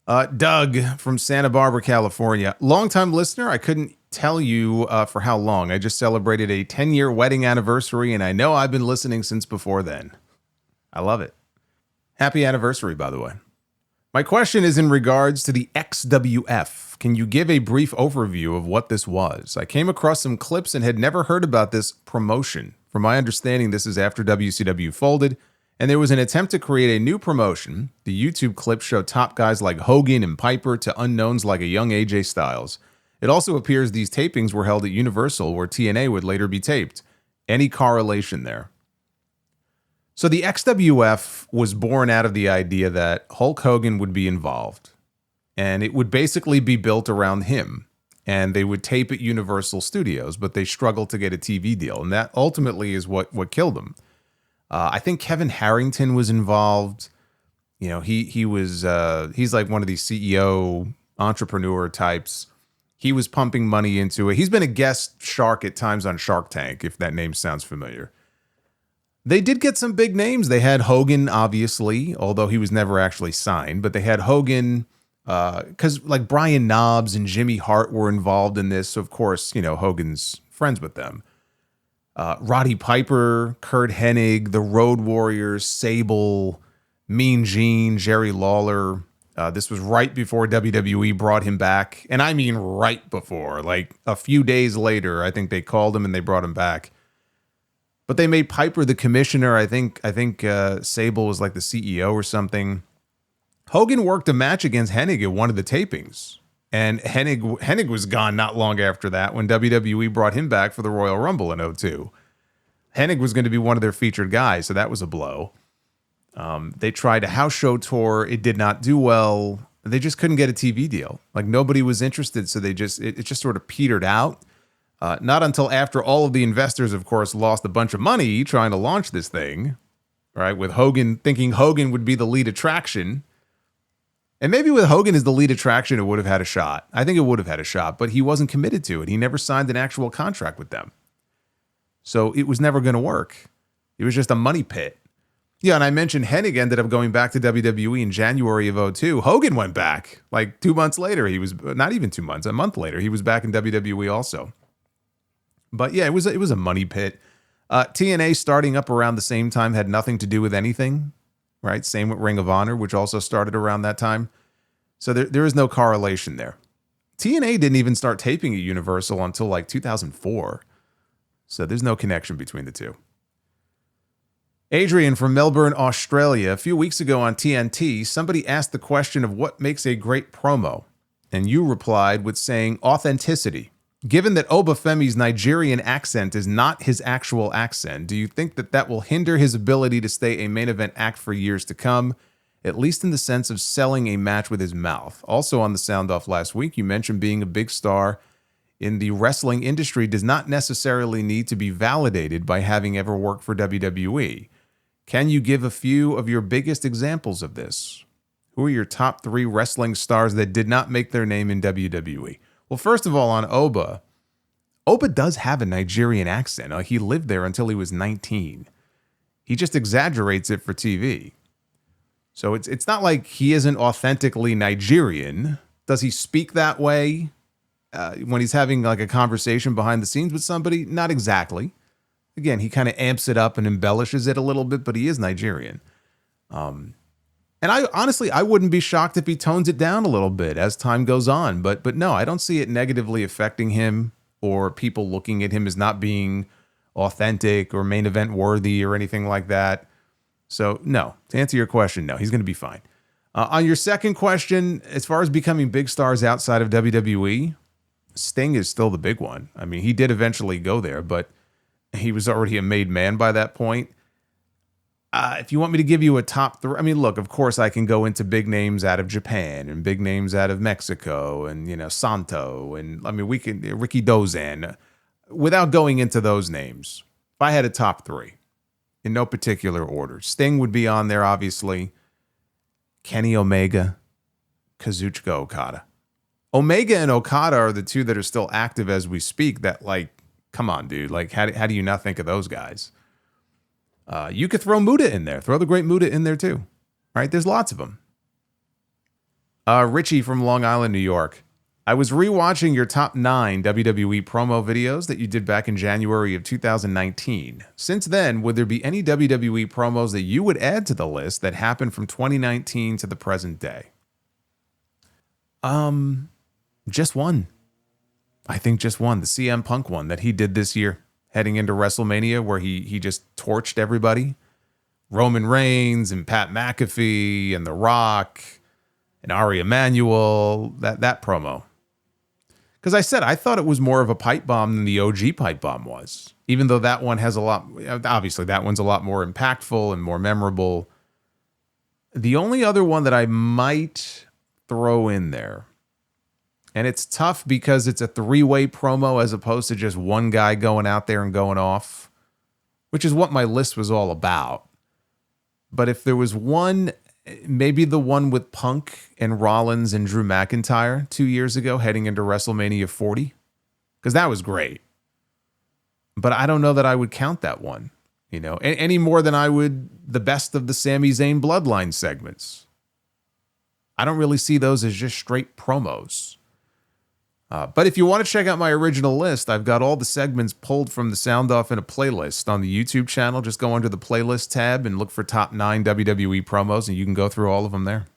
Doug from Santa Barbara, California. Longtime listener. I couldn't tell you for how long. I just celebrated a 10-year wedding anniversary, and I know I've been listening since before then. I love it. Happy anniversary, by the way. My question is in regards to the XWF. Can you give a brief overview of what this was? I came across some clips and had never heard about this promotion. From my understanding, this is after WCW folded, and there was an attempt to create a new promotion. The YouTube clips show top guys like Hogan and Piper to unknowns like a young AJ Styles. It also appears these tapings were held at Universal, where TNA would later be taped. Any correlation there? So the XWF was born out of the idea that Hulk Hogan would be involved, and it would basically be built around him, and they would tape at Universal Studios, but they struggled to get a TV deal, and that ultimately is what killed them. I think Kevin Harrington was involved. You know, he's like one of these CEO entrepreneur types. He was pumping money into it. He's been a guest shark at times on Shark Tank, if that name sounds familiar. They did get some big names. They had Hogan, obviously, although he was never actually signed. But they had Hogan, because like Brian Knobbs and Jimmy Hart were involved in this. So of course, you know, Hogan's friends with them. Roddy Piper, Kurt Hennig, the Road Warriors, Sable, Mean Gene, Jerry Lawler. This was right before WWE brought him back. And I mean right before. Like a few days later, I think they called him and they brought him back. But they made Piper the commissioner. I think Sable was like the CEO or something. Hogan worked a match against Hennig at one of the tapings. And Hennig was gone not long after that when WWE brought him back for the Royal Rumble in '02. Hennig was going to be one of their featured guys, so that was a blow. They tried a house show tour. It did not do well. They just couldn't get a TV deal. Like nobody was interested, so it just sort of petered out. Not until after all of the investors, of course, lost a bunch of money trying to launch this thing, right? With Hogan thinking Hogan would be the lead attraction. And maybe with Hogan as the lead attraction, it would have had a shot. I think it would have had a shot, but he wasn't committed to it. He never signed an actual contract with them. So it was never going to work. It was just a money pit. Yeah, and I mentioned Hennig ended up going back to WWE in January of '02. Hogan went back like 2 months later. He was not even 2 months, a month later. He was back in WWE also. But yeah, it was a money pit. TNA starting up around the same time had nothing to do with anything, right? Same with Ring of Honor, which also started around that time. So there is no correlation there. TNA didn't even start taping at Universal until like 2004. So there's no connection between the two. Adrian from Melbourne, Australia. A few weeks ago on TNT, somebody asked the question of what makes a great promo. And you replied with saying authenticity. Given that Femi's Nigerian accent is not his actual accent, do you think that will hinder his ability to stay a main event act for years to come, at least in the sense of selling a match with his mouth? Also on the Sound Off last week, you mentioned being a big star in the wrestling industry does not necessarily need to be validated by having ever worked for WWE. Can you give a few of your biggest examples of this? Who are your top 3 wrestling stars that did not make their name in WWE? Well, first of all, on Oba does have a Nigerian accent. He lived there until he was 19. He just exaggerates it for TV. So it's not like he isn't authentically Nigerian. Does he speak that way when he's having like a conversation behind the scenes with somebody? Not exactly. Again, he kind of amps it up and embellishes it a little bit, but he is Nigerian. And I wouldn't be shocked if he tones it down a little bit as time goes on. But no, I don't see it negatively affecting him or people looking at him as not being authentic or main event worthy or anything like that. So no, to answer your question, no, he's going to be fine. On your second question, as far as becoming big stars outside of WWE, Sting is still the big one. I mean, he did eventually go there, but he was already a made man by that point. If you want me to give you a top 3, I mean, look, of course I can go into big names out of Japan and big names out of Mexico and, you know, Santo. And I mean, we can, Ricky Dozan, without going into those names. If I had a top 3 in no particular order, Sting would be on there, obviously. Kenny Omega, Kazuchika Okada. Omega and Okada are the 2 that are still active as we speak that, like, come on, dude. Like, how do you not think of those guys? You could throw Muta in there. Throw the great Muta in there too, right? There's lots of them. Richie from Long Island, New York. I was rewatching your top 9 WWE promo videos that you did back in January of 2019. Since then, would there be any WWE promos that you would add to the list that happened from 2019 to the present day? Just one. I think just one, the CM Punk one that he did this year, heading into WrestleMania, where he just torched everybody. Roman Reigns and Pat McAfee and The Rock and Ari Emanuel, that promo. Because I thought it was more of a pipe bomb than the OG pipe bomb was. Even though that one has a lot, obviously that one's a lot more impactful and more memorable. The only other one that I might throw in there, and it's tough because it's a 3-way promo as opposed to just one guy going out there and going off, which is what my list was all about. But if there was one, maybe the one with Punk and Rollins and Drew McIntyre 2 years ago heading into WrestleMania 40, because that was great. But I don't know that I would count that one, any more than I would the best of the Sami Zayn Bloodline segments. I don't really see those as just straight promos. But if you want to check out my original list, I've got all the segments pulled from the Sound Off in a playlist on the YouTube channel. Just go under the playlist tab and look for top 9 WWE promos, and you can go through all of them there.